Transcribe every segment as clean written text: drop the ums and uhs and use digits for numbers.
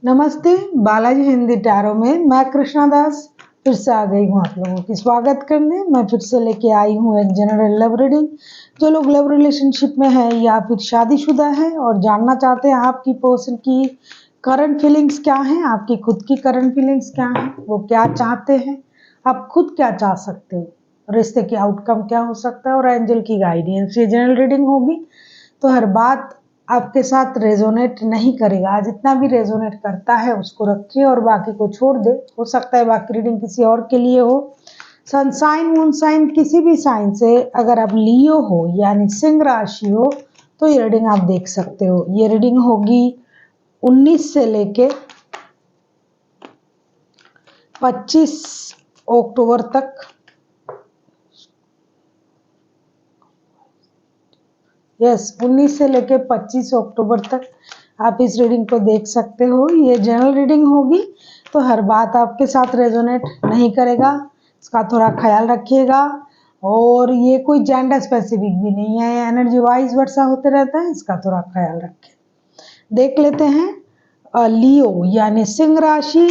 नमस्ते, बालाजी हिंदी टैरो में मैं कृष्णा दास फिर से आ गई हूँ आप लोगों की स्वागत करने। मैं फिर से लेके आई हूँ एक जनरल लव रीडिंग। जो लोग लव रिलेशनशिप में है या फिर शादीशुदा है और जानना चाहते हैं आपकी पर्सन की करंट फीलिंग्स क्या हैं, आपकी खुद की करंट फीलिंग्स क्या हैं, वो क्या चाहते हैं, आप खुद क्या चाह सकते हो, रिश्ते की आउटकम क्या हो सकता है और एंजल की गाइडेंस। ये जनरल रीडिंग होगी तो हर बात आपके साथ रेजोनेट नहीं करेगा। जितना भी रेजोनेट करता है उसको रखिए और बाकी को छोड़ दे। हो सकता है बाकी रीडिंग किसी और के लिए हो। सन साइन मून साइन किसी भी साइन से अगर आप लियो हो यानी सिंह राशि हो तो ये रीडिंग आप देख सकते हो। ये रीडिंग होगी 19 से लेके 25 अक्टूबर तक। यस, 19 से लेके 25 अक्टूबर तक आप इस रीडिंग को देख सकते हो। ये जनरल रीडिंग होगी तो हर बात आपके साथ रेजोनेट नहीं करेगा, इसका थोड़ा ख्याल रखिएगा। और ये कोई जेंडर स्पेसिफिक भी नहीं है, एनर्जी वाइज वर्षा होते रहता है, इसका थोड़ा ख्याल रखें। देख लेते हैं लियो यानी सिंह राशि।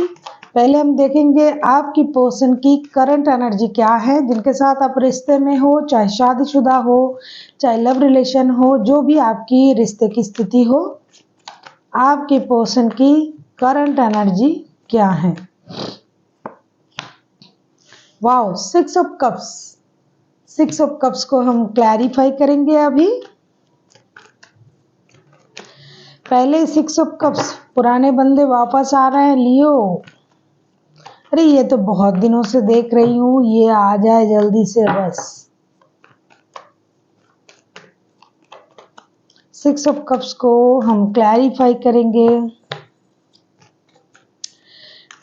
पहले हम देखेंगे आपकी पर्सन की करंट एनर्जी क्या है, जिनके साथ आप रिश्ते में हो, चाहे शादीशुदा हो चाहे लव रिलेशन हो, जो भी आपकी रिश्ते की स्थिति हो, आपकी पर्सन की करंट एनर्जी क्या है। Wow, 6 of cups. 6 of cups को हम क्लैरिफाई करेंगे अभी। पहले 6 ऑफ कप्स, पुराने बंदे वापस आ रहे हैं लियो। अरे ये तो बहुत दिनों से देख रही हूँ, ये आ जाए जल्दी से बस। 6 ऑफ कप्स को हम क्लैरिफाई करेंगे।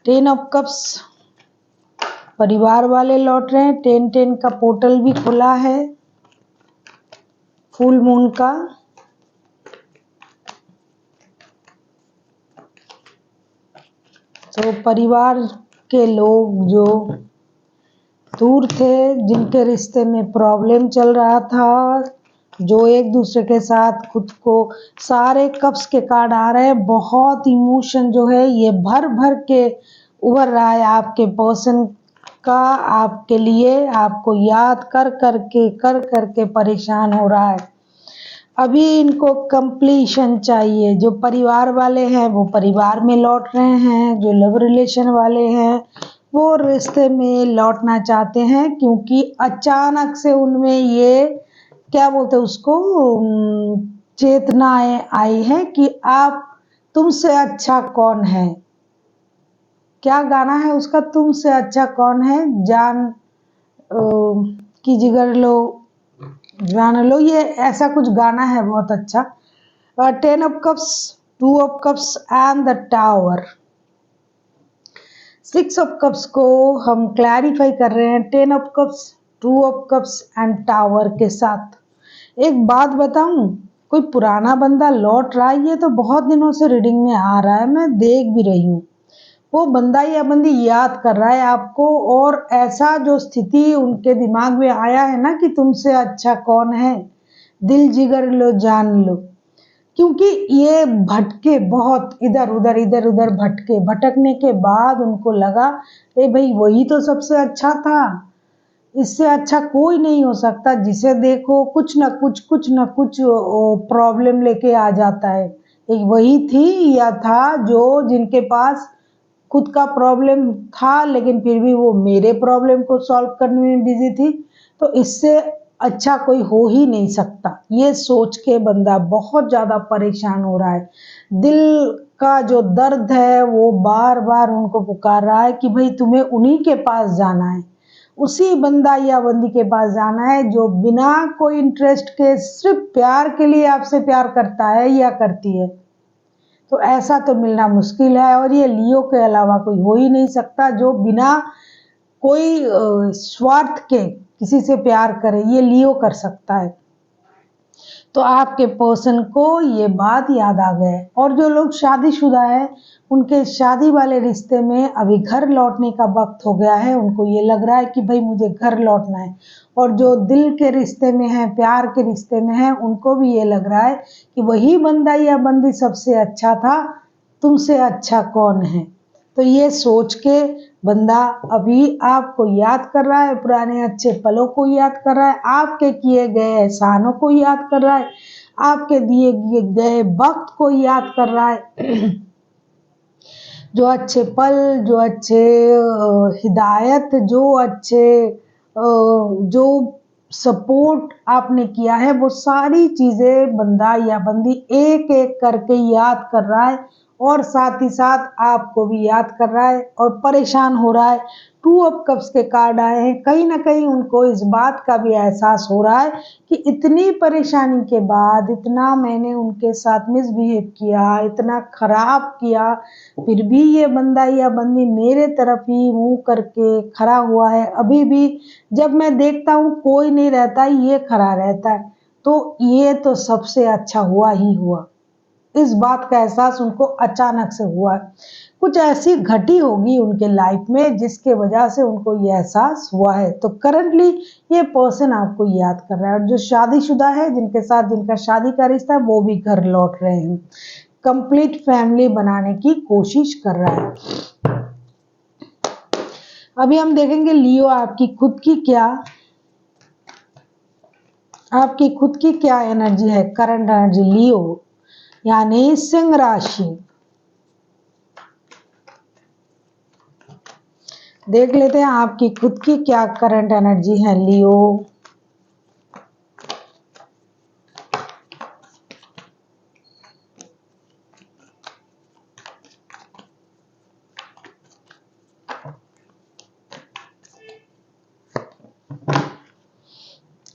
10 ऑफ कप्स, परिवार वाले लौट रहे हैं। 10-10 का पोर्टल भी खुला है फुल मून का। तो परिवार के लोग जो दूर थे, जिनके रिश्ते में प्रॉब्लम चल रहा था, जो एक दूसरे के साथ खुद को, सारे कप्स के कार्ड आ रहे हैं। बहुत इमोशन जो है ये भर भर के उभर रहा है आपके पर्सन का, आपके लिए, आपको याद कर करके परेशान हो रहा है। अभी इनको कंप्लीशन चाहिए। जो परिवार वाले हैं वो परिवार में लौट रहे हैं, जो लव रिलेशन वाले हैं वो रिश्ते में लौटना चाहते हैं, क्योंकि अचानक से उनमें ये क्या बोलते हैं उसको, चेतनाएं आई है कि आप, तुमसे अच्छा कौन है। क्या गाना है उसका, तुमसे अच्छा कौन है, जान की जिगर लो जान लो, ये ऐसा कुछ गाना है बहुत अच्छा। 10 of cups, 2 of cups and the tower. 6 of cups को हम क्लैरिफाई कर रहे हैं 10 of cups, 2 of cups and tower के साथ। एक बात बताऊं, कोई पुराना बंदा लौट रहा है, ये तो बहुत दिनों से रीडिंग में आ रहा है, मैं देख भी रही हूँ। वो बंदा या बंदी याद कर रहा है आपको, और ऐसा जो स्थिति उनके दिमाग में आया है ना कि तुमसे अच्छा कौन है, दिल जिगर लो जान लो। क्योंकि ये भटके बहुत इधर उधर भटकने के बाद उनको लगा ए भाई वही तो सबसे अच्छा था, इससे अच्छा कोई नहीं हो सकता। जिसे देखो कुछ ना कुछ प्रॉब्लम लेके आ जाता है। एक वही थी या था जो, जिनके पास खुद का प्रॉब्लम था लेकिन फिर भी वो मेरे प्रॉब्लम को सॉल्व करने में बिजी थी, तो इससे अच्छा कोई हो ही नहीं सकता। ये सोच के बंदा बहुत ज़्यादा परेशान हो रहा है। दिल का जो दर्द है वो बार बार उनको पुकार रहा है कि भाई तुम्हें उन्हीं के पास जाना है, उसी बंदा या बंदी के पास जाना है जो बिना कोई इंटरेस्ट के सिर्फ प्यार के लिए आपसे प्यार करता है या करती है। तो ऐसा तो मिलना मुश्किल है, और ये लियो के अलावा कोई हो ही नहीं सकता जो बिना कोई स्वार्थ के किसी से प्यार करे। ये लियो कर सकता है। तो आपके पर्सन को ये बात याद आ गए। और जो लोग शादीशुदा है, उनके शादी वाले रिश्ते में अभी घर लौटने का वक्त हो गया है। उनको ये लग रहा है कि भाई मुझे घर लौटना है। और जो दिल के रिश्ते में है, प्यार के रिश्ते में है, उनको भी ये लग रहा है कि वही बंदा या बंदी सबसे अच्छा था, तुमसे अच्छा कौन है। तो ये सोच के बंदा अभी आपको याद कर रहा है, पुराने अच्छे पलों को याद कर रहा है, आपके किए गए एहसानों को याद कर रहा है, आपके दिए गए वक्त को याद कर रहा है। जो अच्छे पल, जो अच्छे हिदायत, जो अच्छे जो सपोर्ट आपने किया है, वो सारी चीज़ें बंदा या बंदी एक एक करके याद कर रहा है और साथ ही साथ आपको भी याद कर रहा है और परेशान हो रहा है। टू ऑफ कप्स के कार्ड आए हैं, कहीं ना कहीं उनको इस बात का भी एहसास हो रहा है कि इतनी परेशानी के बाद, इतना मैंने उनके साथ मिसबिहेव किया, इतना खराब किया, फिर भी ये बंदा या बंदी मेरे तरफ ही मुंह करके खड़ा हुआ है। अभी भी जब मैं देखता हूँ कोई नहीं रहता, ये खड़ा रहता है, तो ये तो सबसे अच्छा हुआ ही हुआ। इस बात का एहसास उनको अचानक से हुआ है। कुछ ऐसी घटी होगी उनके लाइफ में जिसके वजह से उनको ये एहसास हुआ है। तो करंटली ये पर्सन आपको याद कर रहा है, और जो शादीशुदा है, जिनके साथ जिनका शादी का रिश्ता है, वो भी घर लौट रहे हैं, कंप्लीट फैमिली बनाने की कोशिश कर रहा है। अभी हम देखेंगे लियो आपकी खुद की क्या एनर्जी है, करंट एनर्जी लियो यानी सिंह राशि। देख लेते हैं आपकी खुद की क्या करंट एनर्जी है लियो।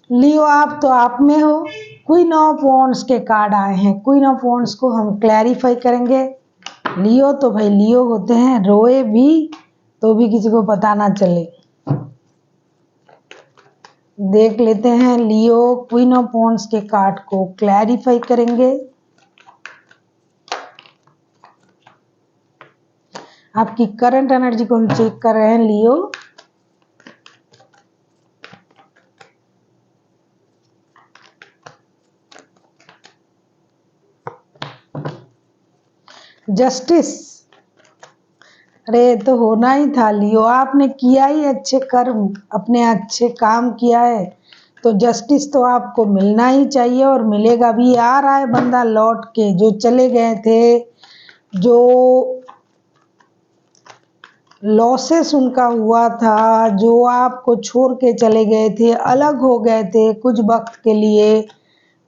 लियो आप तो आप में हो। क्वीन ऑफ वॉन्ड्स के कार्ड आए हैं। क्वीन ऑफ वॉन्ड्स को हम क्लैरिफाई करेंगे। लियो तो भाई लियो होते हैं, रोए भी तो भी किसी को पता ना चले। देख लेते हैं लियो क्वीन ऑफ वॉन्ड्स के कार्ड को क्लैरिफाई करेंगे। आपकी करंट एनर्जी को हम चेक कर रहे हैं लियो। जस्टिस, अरे तो होना ही था लियो, आपने किया ही अच्छे कर्म, अपने अच्छे काम किया है, तो जस्टिस तो आपको मिलना ही चाहिए और मिलेगा भी। आ रहा है बंदा लौट के, जो चले गए थे, जो लॉसेस उनका हुआ था, जो आपको छोड़ के चले गए थे, अलग हो गए थे कुछ वक्त के लिए,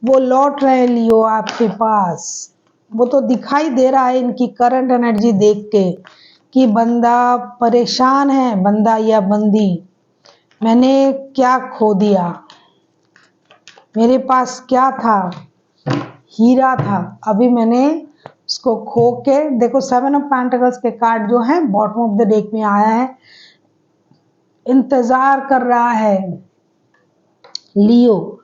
वो लौट रहे लियो आपके पास। वो तो दिखाई दे रहा है इनकी करंट एनर्जी देख के कि बंदा परेशान है, बंदा या बंदी। मैंने क्या खो दिया, मेरे पास क्या था, हीरा था, अभी मैंने उसको खो के। देखो 7 ऑफ पेंटिकल्स के कार्ड जो है बॉटम ऑफ द डेक में आया है, इंतजार कर रहा है लियो।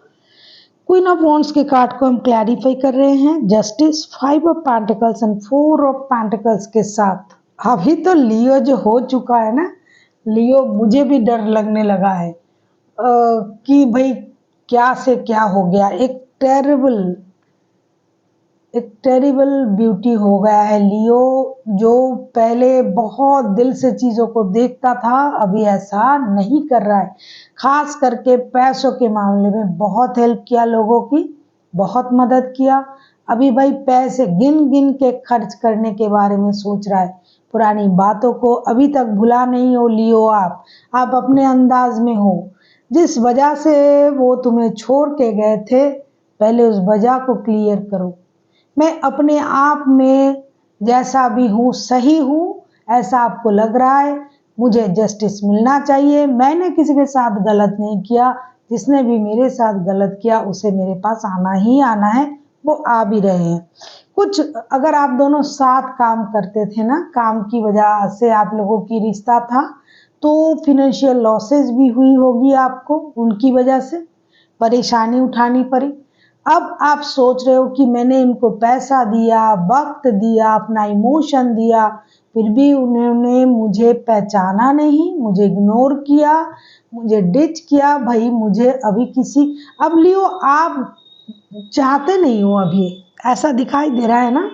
क्वीन ऑफ वॉन्ड्स के कार्ड को हम क्लैरिफाई कर रहे हैं। Justice, 5 of pentacles and 4 of pentacles के साथ अभी तो लियो जो हो चुका है ना, लियो मुझे भी डर लगने लगा है कि भाई क्या से क्या हो गया। एक टेरिबल ब्यूटी हो गया है लियो, जो पहले बहुत दिल से चीज़ों को देखता था, अभी ऐसा नहीं कर रहा है। खास करके पैसों के मामले में बहुत हेल्प किया लोगों की, बहुत मदद किया। अभी भाई पैसे गिन गिन के खर्च करने के बारे में सोच रहा है। पुरानी बातों को अभी तक भुला नहीं हो लियो आप अपने अंदाज में हो। जिस वजह से वो तुम्हें छोड़ के गए थे, पहले उस वजह को क्लियर करो। मैं अपने आप में जैसा भी हूँ सही हूँ, ऐसा आपको लग रहा है, मुझे जस्टिस मिलना चाहिए, मैंने किसी के साथ गलत नहीं किया, जिसने भी मेरे साथ गलत किया उसे मेरे पास आना ही आना है, वो आ भी रहे हैं। कुछ अगर आप दोनों साथ काम करते थे ना, काम की वजह से आप लोगों की रिश्ता था, तो फिनेंशियल लॉसेस भी हुई होगी आपको, उनकी वजह से परेशानी उठानी पड़ी। अब आप सोच रहे हो कि मैंने इनको पैसा दिया, वक्त दिया, अपना इमोशन दिया, फिर भी उन्होंने मुझे पहचाना नहीं, मुझे इग्नोर किया, मुझे डिच किया। भाई मुझे अभी किसी, अब लियो आप चाहते नहीं हो, अभी ऐसा दिखाई दे रहा है ना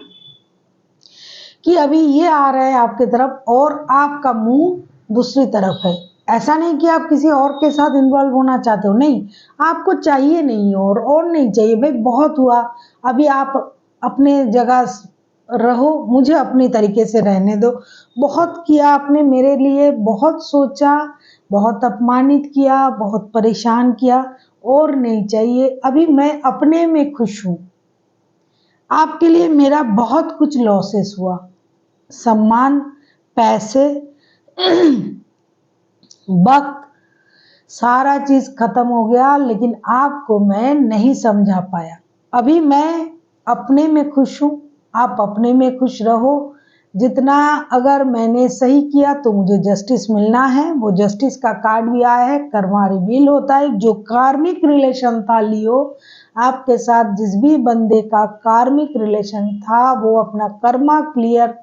कि अभी ये आ रहा है आपकी तरफ और आपका मुंह दूसरी तरफ है। ऐसा नहीं कि आप किसी और के साथ इन्वॉल्व होना चाहते हो, नहीं, आपको चाहिए नहीं और नहीं चाहिए भाई, बहुत हुआ। अभी आप अपने जगह रहो, मुझे अपनी तरीके से रहने दो। बहुत किया आपने मेरे लिए, बहुत सोचा, बहुत अपमानित किया, बहुत परेशान किया, और नहीं चाहिए। अभी मैं अपने में खुश हूं। आपके लिए मेरा बहुत कुछ लॉसेस हुआ, सम्मान, पैसे, वक्त, सारा चीज खत्म हो गया, लेकिन आपको मैं नहीं समझा पाया। अभी मैं अपने में खुश हूं, आप अपने में खुश रहो। जितना अगर मैंने सही किया तो मुझे जस्टिस मिलना है, वो जस्टिस का कार्ड भी आया है, कर्मा रिवील होता है। जो कार्मिक रिलेशन था लियो आपके साथ, जिस भी बंदे का कार्मिक रिलेशन था, वो अपना कर्मा क्लियर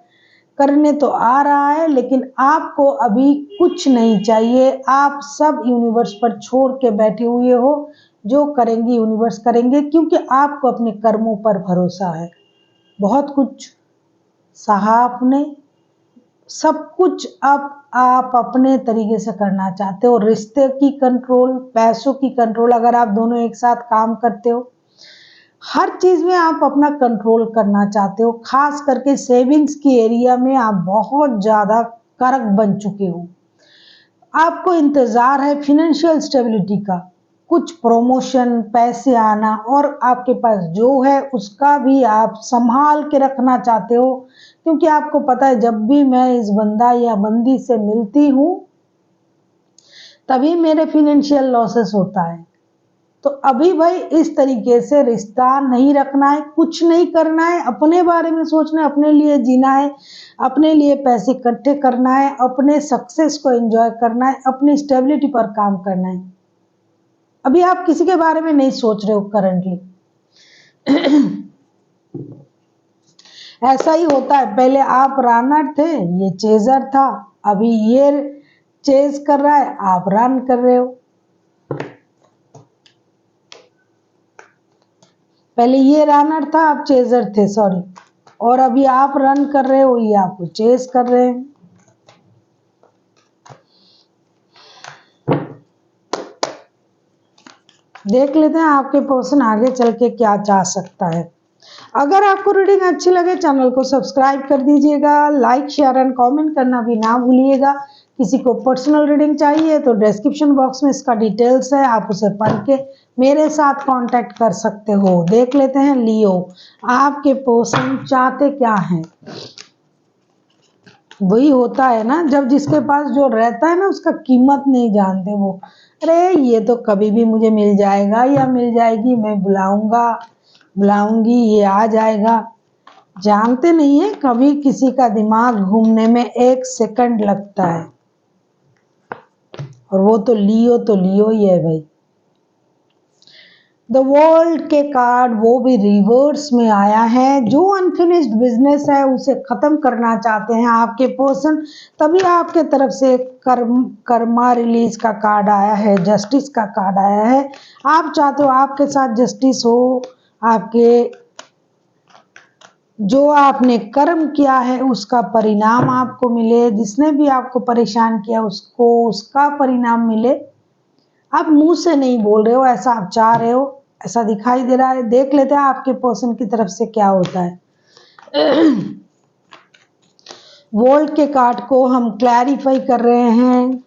करने तो आ रहा है, लेकिन आपको अभी कुछ नहीं चाहिए। आप सब यूनिवर्स पर छोड़ के बैठे हुए हो। जो करेंगे यूनिवर्स करेंगे, क्योंकि आपको अपने कर्मों पर भरोसा है। बहुत कुछ सहा आपने, सब कुछ अब आप अपने तरीके से करना चाहते हो। रिश्ते की कंट्रोल, पैसों की कंट्रोल, अगर आप दोनों एक साथ काम करते हो, हर चीज में आप अपना कंट्रोल करना चाहते हो। खास करके सेविंग्स की एरिया में आप बहुत ज्यादा करक बन चुके हो। आपको इंतजार है फिनेंशियल स्टेबिलिटी का, कुछ प्रमोशन, पैसे आना, और आपके पास जो है उसका भी आप संभाल के रखना चाहते हो। क्योंकि आपको पता है जब भी मैं इस बंदा या बंदी से मिलती हूँ तभी मेरे फिनेंशियल लॉसेस होता है। तो अभी भाई इस तरीके से रिश्ता नहीं रखना है, कुछ नहीं करना है, अपने बारे में सोचना है, अपने लिए जीना है, अपने लिए पैसे इकट्ठे करना है, अपने सक्सेस को एंजॉय करना है, अपनी स्टेबिलिटी पर काम करना है। अभी आप किसी के बारे में नहीं सोच रहे हो करंटली। ऐसा ही होता है, पहले आप रनर थे, ये चेजर था, अभी ये चेज कर रहा है, आप रन कर रहे हो। पहले ये रनर था, आप चेजर थे, सॉरी, और अभी आप रन कर रहे हो, ये आपको चेस कर रहे हैं। देख लेते हैं आपके पर्सन आगे चल के क्या चाह सकता है। अगर आपको रीडिंग अच्छी लगे चैनल को सब्सक्राइब कर दीजिएगा, लाइक शेयर एंड कमेंट करना भी ना भूलिएगा। किसी को पर्सनल रीडिंग चाहिए तो डिस्क्रिप्शन बॉक्स में इसका डिटेल्स है, आप उसे पढ़ के मेरे साथ कांटेक्ट कर सकते हो। देख लेते हैं लियो, आपके पर्सन चाहते क्या हैं। वही होता है ना, जब जिसके पास जो रहता है ना उसका कीमत नहीं जानते वो। अरे ये तो कभी भी मुझे मिल जाएगा या मिल जाएगी, मैं बुलाऊंगा बुलाऊंगी, ये आ जाएगा। जानते नहीं है कभी किसी का दिमाग घूमने में 1 सेकंड लगता है, और वो तो लियो ही है भाई। द वर्ल्ड के कार्ड वो भी रिवर्स में आया है। जो अनफिनिश्ड बिजनेस है उसे खत्म करना चाहते हैं आपके पर्सन, तभी आपके तरफ से कर्मा रिलीज का कार्ड आया है, जस्टिस का कार्ड आया है। आप चाहते हो आपके साथ जस्टिस हो, आपके जो आपने कर्म किया है उसका परिणाम आपको मिले, जिसने भी आपको परेशान किया उसको उसका परिणाम मिले। आप मुंह से नहीं बोल रहे हो, ऐसा आप चाह रहे हो, ऐसा दिखाई दे रहा है। देख लेते हैं आपके पर्सन की तरफ से क्या होता है। वर्ल्ड के कार्ड को हम क्लैरिफाई कर रहे हैं।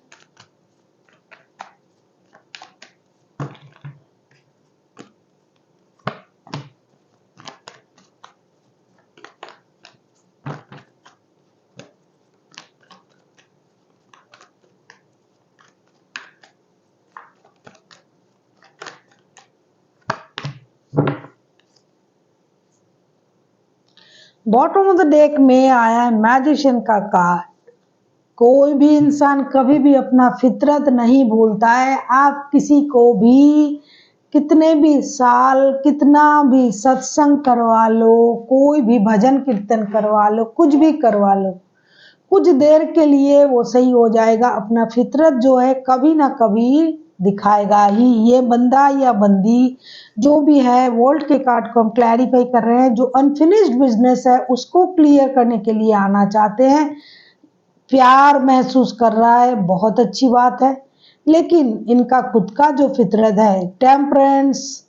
बॉटम ऑफ द डेक में आया है मैजिशियन का कार्ड। कोई भी इंसान कभी भी अपना फितरत नहीं भूलता है। आप किसी को भी कितने भी साल, कितना भी सत्संग करवा लो, कोई भी भजन कीर्तन करवा लो, कुछ भी करवा लो, कुछ देर के लिए वो सही हो जाएगा। अपना फितरत जो है कभी ना कभी दिखाएगा ही। ये बंदा या बंदी जो भी है, वोल्ट के कार्ड को हम क्लैरिफाई कर रहे हैं, जो अनफिनिश्ड बिजनेस है उसको क्लियर करने के लिए आना चाहते हैं, प्यार महसूस कर रहा है, बहुत अच्छी बात है। लेकिन इनका खुद का जो फितरत है, temperance,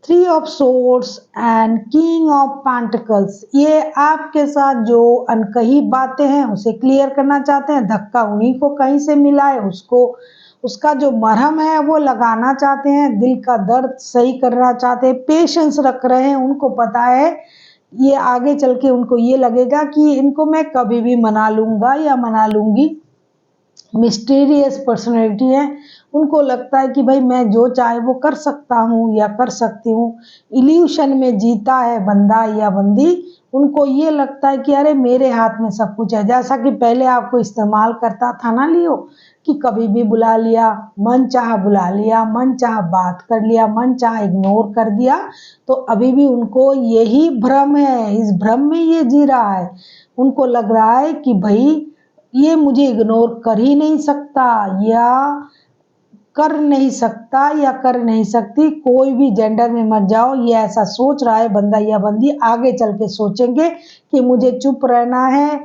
three of swords and king of pentacles, ये आपके साथ जो अनकही बातें हैं उसे क्लियर करना चाहते हैं। धक्का उन्हीं को कहीं से मिला है, उसको उसका जो मरहम है वो लगाना चाहते हैं, दिल का दर्द सही करना चाहते हैं, पेशेंस रख रहे हैं। उनको पता है ये आगे चल के उनको ये लगेगा कि इनको मैं कभी भी मना लूंगा या मना लूंगी। मिस्टीरियस पर्सनैलिटी है, उनको लगता है कि भाई मैं जो चाहे वो कर सकता हूँ या कर सकती हूँ। इल्यूशन में जीता है बंदा या बंदी, उनको ये लगता है कि अरे मेरे हाथ में सब कुछ है। जैसा कि पहले आपको इस्तेमाल करता था ना लियो, कि कभी भी बुला लिया, मन चाहा बुला लिया, मन चाहा बात कर लिया, मन चाहा इग्नोर कर दिया, तो अभी भी उनको यही भ्रम है, इस भ्रम में ये जी रहा है। उनको लग रहा है कि भाई ये मुझे इग्नोर कर ही नहीं सकता, या कर नहीं सकता या कर नहीं सकती, कोई भी जेंडर में मत जाओ, ये ऐसा सोच रहा है बंदा या बंदी। आगे चल के सोचेंगे कि मुझे चुप रहना है,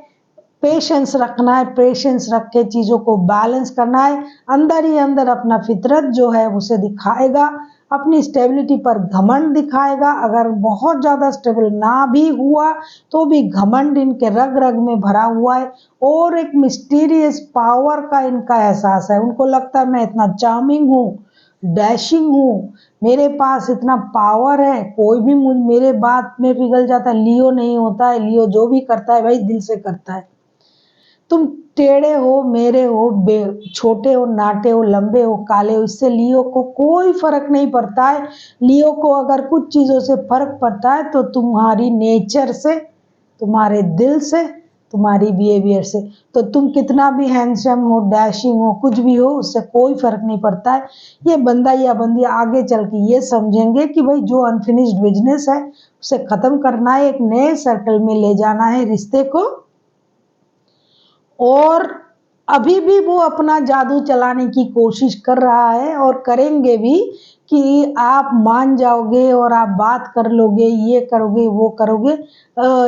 पेशेंस रखना है, पेशेंस रख के चीज़ों को बैलेंस करना है। अंदर ही अंदर अपना फितरत जो है उसे दिखाएगा, अपनी स्टेबिलिटी पर घमंड दिखाएगा। अगर बहुत ज़्यादा स्टेबल ना भी हुआ तो भी घमंड इनके रग रग में भरा हुआ है, और एक मिस्टीरियस पावर का इनका एहसास है। उनको लगता है मैं इतना चार्मिंग हूँ, डैशिंग हूँ, मेरे पास इतना पावर है, कोई भी मुझ मेरे बात में पिघल जाता है। लियो नहीं होता है, लियो जो भी करता है भाई दिल से करता है। तुम टेढ़े हो, मेरे हो, छोटे हो, नाटे हो, लंबे हो, काले हो, इससे लियो को कोई फर्क नहीं पड़ता है। लियो को अगर कुछ चीज़ों से फर्क पड़ता है तो तुम्हारी नेचर से, तुम्हारे दिल से, तुम्हारी बिहेवियर से। तो तुम कितना भी हैंडसम हो, डैशिंग हो, कुछ भी हो, उससे कोई फर्क नहीं पड़ता है। ये बंदा या बंदी आगे चल के ये समझेंगे कि भाई जो अनफिनिश्ड बिजनेस है उसे खत्म करना है, एक नए सर्कल में ले जाना है रिश्ते को। और अभी भी वो अपना जादू चलाने की कोशिश कर रहा है, और करेंगे भी, कि आप मान जाओगे और आप बात कर लोगे, ये करोगे वो करोगे।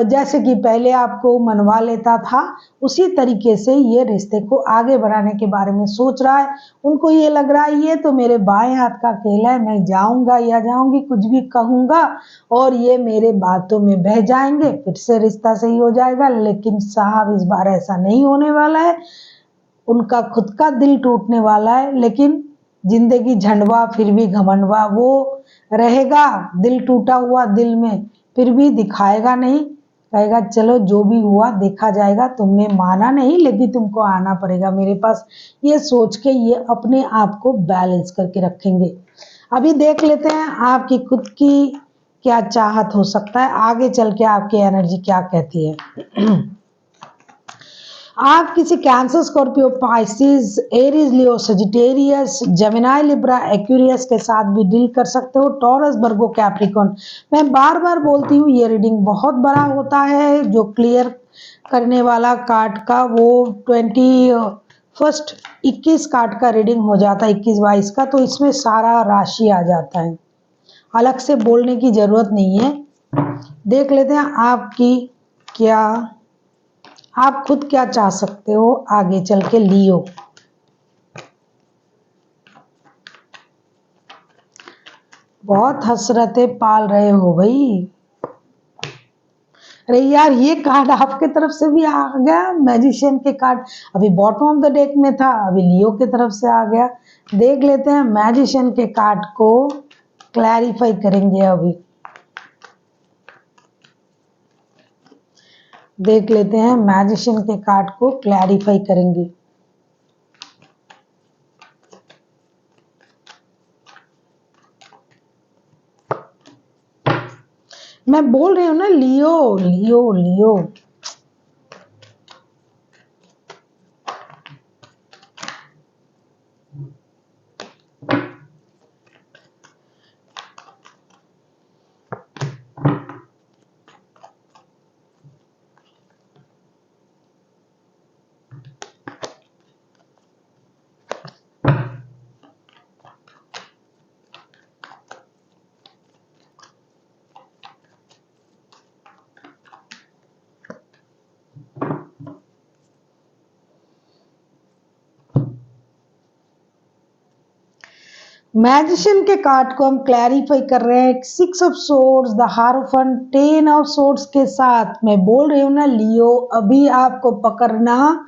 जैसे कि पहले आपको मनवा लेता था, उसी तरीके से ये रिश्ते को आगे बढ़ाने के बारे में सोच रहा है। उनको ये लग रहा है ये तो मेरे बाएं हाथ का खेल है, मैं जाऊंगा या जाऊंगी, कुछ भी कहूंगा और ये मेरे बातों में बह जाएंगे, फिर से रिश्ता सही हो जाएगा। लेकिन साहब इस बार ऐसा नहीं होने वाला है, उनका खुद का दिल टूटने वाला है। लेकिन जिंदगी झंडवा फिर भी घमंडवा, वो रहेगा दिल टूटा हुआ दिल में, फिर भी दिखाएगा नहीं, कहेगा चलो जो भी हुआ देखा जाएगा, तुमने माना नहीं लेकिन तुमको आना पड़ेगा मेरे पास। ये सोच के ये अपने आप को बैलेंस करके रखेंगे। अभी देख लेते हैं आपकी खुद की क्या चाहत हो सकता है, आगे चल के आपकी एनर्जी क्या कहती है। आप किसी कैंसर, स्कॉर्पियो, पाइसिस, एरीज, लियो, सजिटेरियस, जेमिनी, लिब्रा, एक्वेरियस के साथ भी डील कर सकते हो। टॉरस, वर्गो, कैप्रिकॉर्न। मैं बार बार बोलती हूँ ये रीडिंग बहुत बड़ा होता है। जो क्लियर करने वाला कार्ड का वो 21 कार्ड का रीडिंग हो जाता है, 21-22 का, तो इसमें सारा राशि आ जाता है, अलग से बोलने की जरूरत नहीं है। देख लेते हैं आपकी क्या, आप खुद क्या चाह सकते हो आगे चल के लियो। बहुत हसरतें पाल रहे हो भाई। अरे यार ये कार्ड आपके तरफ से भी आ गया, मैजिशियन के कार्ड अभी बॉटम ऑफ द डेक में था, अभी लियो की तरफ से आ गया। देख लेते हैं मैजिशियन के कार्ड को क्लैरिफाई करेंगे अभी। देख लेते हैं मैजिशियन के कार्ड को क्लैरिफाई करेंगे। मैं बोल रही हूँ ना, लियो लियो लियो। मैजिशियन के कार्ड को हम क्लैरिफाई कर रहे हैं 6 of swords, the हारोफेंट, 10 of swords के साथ। मैं बोल रही हूँ ना लियो, अभी आपको पकड़ना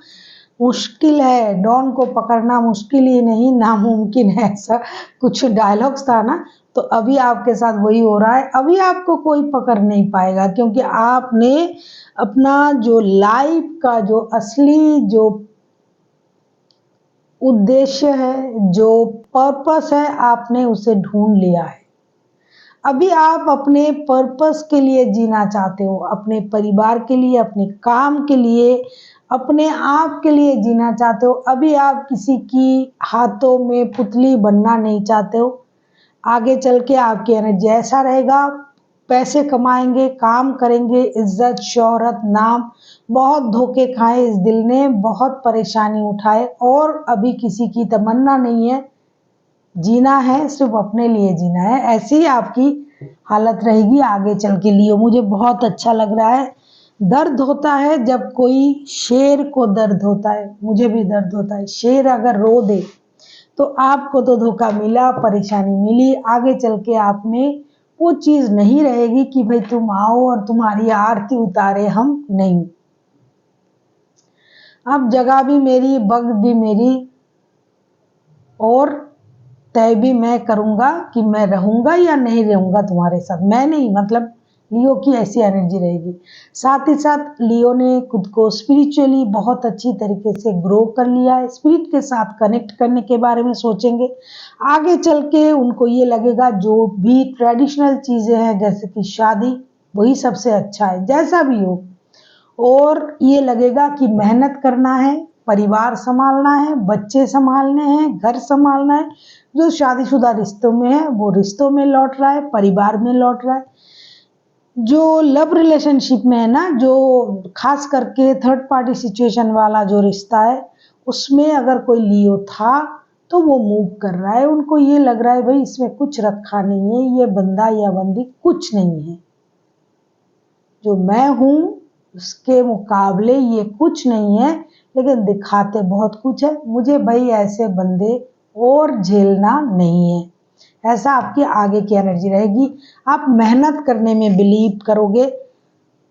मुश्किल है। डॉन को पकड़ना मुश्किल ही नहीं नामुमकिन है, ऐसा कुछ डायलॉग्स था ना, तो अभी आपके साथ वही हो रहा है। अभी आपको कोई पकड़ नहीं पाएगा, क्योंकि आपने अपना जो लाइफ का जो असली जो उद्देश्य है, जो पर्पस है, आपने उसे ढूंढ लिया है। अभी आप अपने पर्पस के लिए जीना चाहते हो, अपने परिवार के लिए, अपने काम के लिए, अपने आप के लिए जीना चाहते हो। अभी आप किसी की हाथों में पुतली बनना नहीं चाहते हो। आगे चल के आपकी एनर्जी ऐसा रहेगा, पैसे कमाएंगे, काम करेंगे, इज्जत, शोहरत, नाम, बहुत धोखे खाए इस दिल ने, बहुत परेशानी उठाए, और अभी किसी की तमन्ना नहीं है। जीना है, सिर्फ अपने लिए जीना है। ऐसी ही आपकी हालत रहेगी आगे चल के लिए। मुझे बहुत अच्छा लग रहा है। दर्द होता है जब कोई शेर को दर्द होता है, मुझे भी दर्द होता है। शेर अगर रो दे तो आपको तो धोखा मिला, परेशानी मिली, आगे चल के आप में वो चीज नहीं रहेगी कि भाई तुम आओ और तुम्हारी आरती उतारे हम, नहीं। अब जगह भी मेरी, वक्त भी मेरी, और तय भी मैं करूंगा कि मैं रहूंगा या नहीं रहूंगा तुम्हारे साथ। मैं नहीं, मतलब लियो की ऐसी एनर्जी रहेगी। साथ ही साथ लियो ने खुद को स्पिरिचुअली बहुत अच्छी तरीके से ग्रो कर लिया है। स्पिरिट के साथ कनेक्ट करने के बारे में सोचेंगे। आगे चल के उनको ये लगेगा जो भी ट्रेडिशनल चीजें हैं, जैसे कि शादी, वही सबसे अच्छा है, जैसा भी हो। और ये लगेगा कि मेहनत करना है, परिवार संभालना है, बच्चे संभालने हैं, घर संभालना है। जो शादीशुदा रिश्तों में है वो रिश्तों में लौट रहा है, परिवार में लौट रहा है। जो लव रिलेशनशिप में है ना, जो खास करके थर्ड पार्टी सिचुएशन वाला जो रिश्ता है, उसमें अगर कोई लियो था तो वो मूव कर रहा है। उनको ये लग रहा है भाई इसमें कुछ रखा नहीं है, ये बंदा या बंदी कुछ नहीं है, जो मैं हूं उसके मुकाबले ये कुछ नहीं है, लेकिन दिखाते बहुत कुछ है। मुझे भाई ऐसे बंदे और झेलना नहीं है। ऐसा आपकी आगे की एनर्जी रहेगी। आप मेहनत करने में बिलीव करोगे।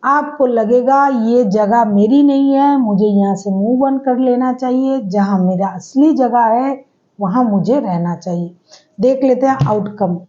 आपको लगेगा ये जगह मेरी नहीं है, मुझे यहाँ से मूव ऑन कर लेना चाहिए। जहाँ मेरा असली जगह है वहां मुझे रहना चाहिए। देख लेते हैं आउटकम।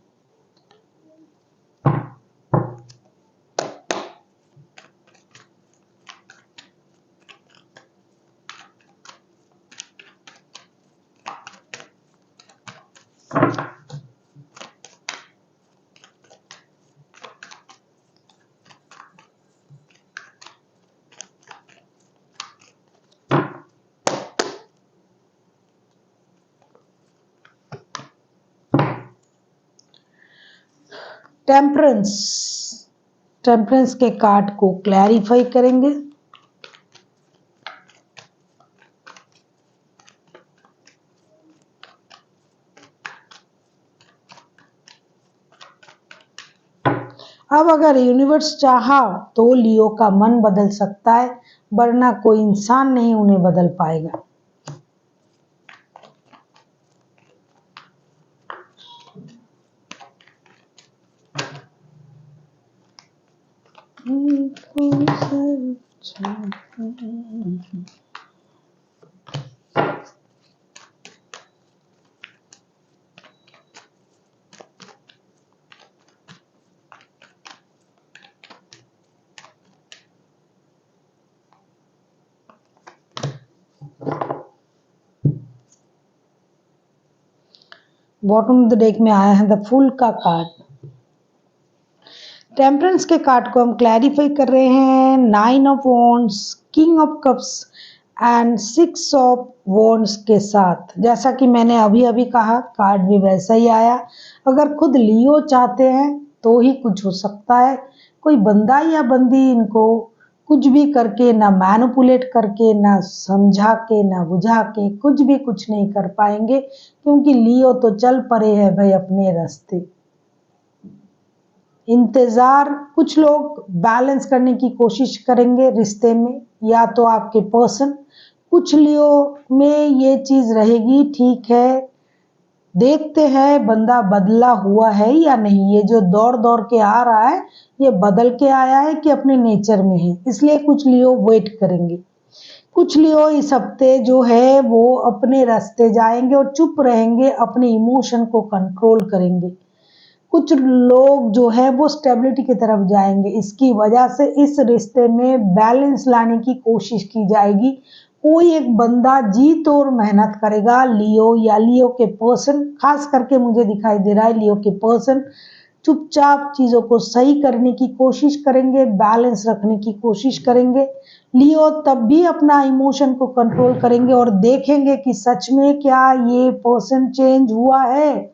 टेम्परेंस, टेम्परेंस के कार्ड को क्लैरिफाई करेंगे। अब अगर यूनिवर्स चाहा तो लियो का मन बदल सकता है, वरना कोई इंसान नहीं उन्हें बदल पाएगा। बॉटम ऑफ द डेक में आया है द फूल का कार्ड। टेम्परेंस के कार्ड को हम क्लैरिफाई कर रहे हैं 9 of wands, king of cups and 6 of wands के साथ। जैसा कि मैंने अभी अभी कहा, कार्ड भी वैसा ही आया। अगर खुद लियो चाहते हैं तो ही कुछ हो सकता है। कोई बंदा या बंदी इनको कुछ भी करके, ना मैनिपुलेट करके, ना समझा के, ना बुझा के, कुछ भी कुछ नहीं कर पाएंगे, क्योंकि लियो तो चल पड़े हैं भाई अपने रास्ते। इंतजार, कुछ लोग बैलेंस करने की कोशिश करेंगे रिश्ते में, या तो आपके पर्सन। कुछ लियो में ये चीज रहेगी, ठीक है देखते हैं बंदा बदला हुआ है या नहीं। ये जो दौड़ दौड़ के आ रहा है ये बदल के आया है कि अपने नेचर में है, इसलिए कुछ लियो वेट करेंगे। कुछ लियो इस हफ्ते जो है वो अपने रास्ते जाएंगे और चुप रहेंगे, अपने इमोशन को कंट्रोल करेंगे। कुछ लोग जो है वो स्टेबिलिटी की तरफ जाएंगे, इसकी वजह से इस रिश्ते में बैलेंस लाने की कोशिश की जाएगी। कोई एक बंदा जी तोड़ मेहनत करेगा, लियो या लियो के पर्सन, खास करके मुझे दिखाई दे रहा है लियो के पर्सन चुपचाप चीजों को सही करने की कोशिश करेंगे, बैलेंस रखने की कोशिश करेंगे। लियो तब भी अपना इमोशन को कंट्रोल करेंगे और देखेंगे कि सच में क्या ये पर्सन चेंज हुआ है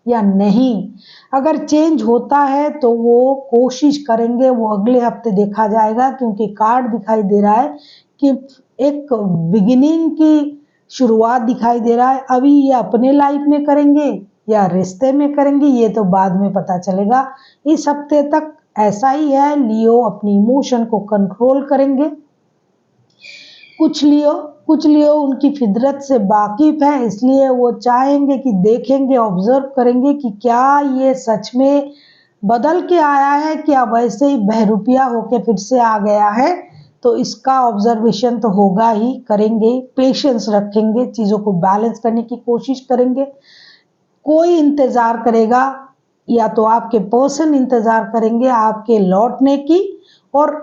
या नहीं। अगर चेंज होता है तो वो कोशिश करेंगे, वो अगले हफ्ते देखा जाएगा, क्योंकि कार्ड दिखाई दे रहा है कि एक बिगिनिंग की शुरुआत दिखाई दे रहा है। अभी ये अपने लाइफ में करेंगे या रिश्ते में करेंगे ये तो बाद में पता चलेगा। इस हफ्ते तक ऐसा ही है, लियो अपनी इमोशन को कंट्रोल करेंगे। कुछ लियो उनकी फितरत से वाकिफ है, इसलिए वो चाहेंगे कि देखेंगे, ऑब्जर्व करेंगे कि क्या ये सच में बदल के आया है, क्या वैसे ही बहरूपिया होके फिर से आ गया है। तो इसका ऑब्जर्वेशन तो होगा ही, करेंगे, पेशेंस रखेंगे, चीज़ों को बैलेंस करने की कोशिश करेंगे। कोई इंतज़ार करेगा, या तो आपके पर्सन इंतज़ार करेंगे आपके लौटने की, और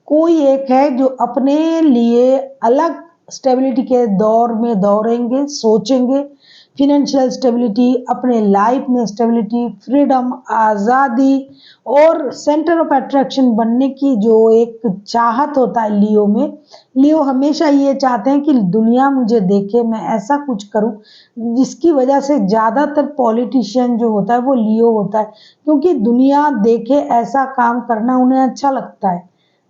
कोई एक है जो अपने लिए अलग स्टेबिलिटी के दौर में दौड़ेंगे, सोचेंगे। फिनेंशियल स्टेबिलिटी, अपने लाइफ में स्टेबिलिटी, फ्रीडम, आज़ादी और सेंटर ऑफ अट्रैक्शन बनने की जो एक चाहत होता है लियो में। लियो हमेशा ये चाहते हैं कि दुनिया मुझे देखे, मैं ऐसा कुछ करूं, जिसकी वजह से ज़्यादातर पॉलिटिशियन जो होता है वो लियो होता है, क्योंकि दुनिया देखे ऐसा काम करना उन्हें अच्छा लगता है।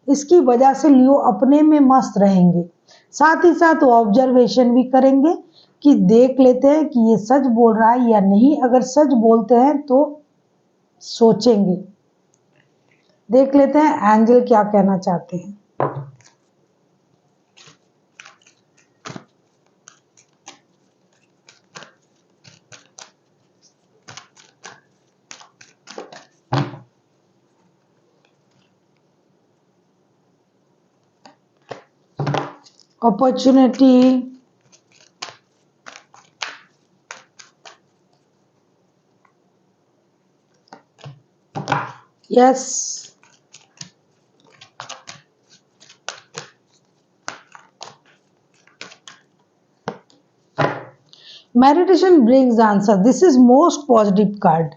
इसकी वजह से लियो अपने में मस्त रहेंगे। साथ ही साथ वो ऑब्जर्वेशन भी करेंगे कि देख लेते हैं कि ये सच बोल रहा है या नहीं। अगर सच बोलते हैं तो सोचेंगे, देख लेते हैं एंजल क्या कहना चाहते हैं। Opportunity, yes, meditation brings answer, this is most positive card.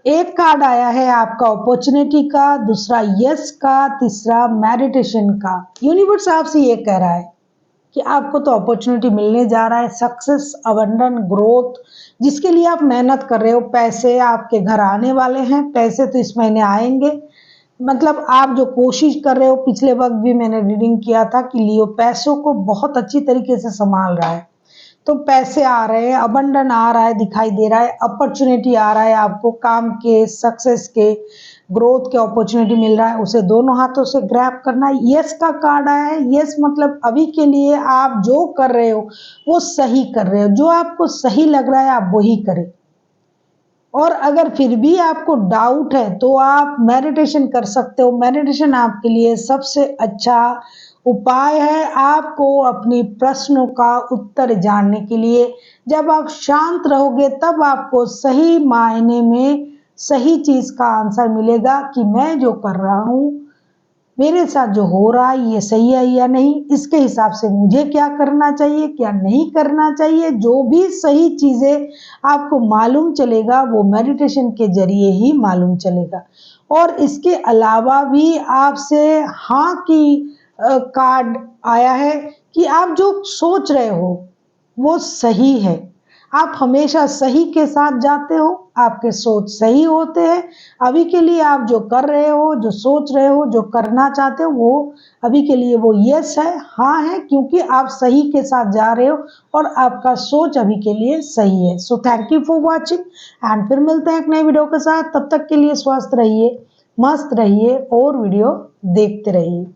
एक कार्ड आया है आपका अपॉर्चुनिटी का, दूसरा यस का, तीसरा मेडिटेशन का। यूनिवर्स आपसे ये कह रहा है कि आपको तो अपॉर्चुनिटी मिलने जा रहा है, सक्सेस, अबंडन, ग्रोथ, जिसके लिए आप मेहनत कर रहे हो। पैसे आपके घर आने वाले हैं, पैसे तो इस महीने आएंगे। मतलब आप जो कोशिश कर रहे हो, पिछले वक्त भी मैंने रीडिंग किया था कि लियो पैसों को बहुत अच्छी तरीके से संभाल रहा है, तो पैसे आ रहे हैं, अबंडन आ रहा है, दिखाई दे रहा है, अपॉर्चुनिटी आ रहा है, आपको काम के, सक्सेस के, ग्रोथ के अपॉर्चुनिटी मिल रहा है, उसे दोनों हाथों से ग्रैब करना है। यस का कार्ड आया है। यस मतलब अभी के लिए आप जो कर रहे हो वो सही कर रहे हो, जो आपको सही लग रहा है आप वही करें। और अगर फिर भी आपको डाउट है तो आप मेडिटेशन कर सकते हो। मेडिटेशन आपके लिए सबसे अच्छा उपाय है आपको अपनी प्रश्नों का उत्तर जानने के लिए। जब आप शांत रहोगे तब आपको सही मायने में सही चीज का आंसर मिलेगा कि मैं जो कर रहा हूँ, मेरे साथ जो हो रहा है ये सही है या नहीं, इसके हिसाब से मुझे क्या करना चाहिए, क्या नहीं करना चाहिए। जो भी सही चीजें आपको मालूम चलेगा वो मेडिटेशन के जरिए ही मालूम चलेगा। और इसके अलावा भी आपसे हाँ की कार्ड आया है कि आप जो सोच रहे हो वो सही है। आप हमेशा सही के साथ जाते हो, आपके सोच सही होते हैं। अभी के लिए आप जो कर रहे हो, जो सोच रहे हो, जो करना चाहते हो, वो अभी के लिए वो यस है, हाँ है, क्योंकि आप सही के साथ जा रहे हो और आपका सोच अभी के लिए सही है। So thank you for watching and फिर मिलते हैं एक नई वीडियो के साथ। तब तक के लिए स्वस्थ रहिए, मस्त रहिए और वीडियो देखते रहिए।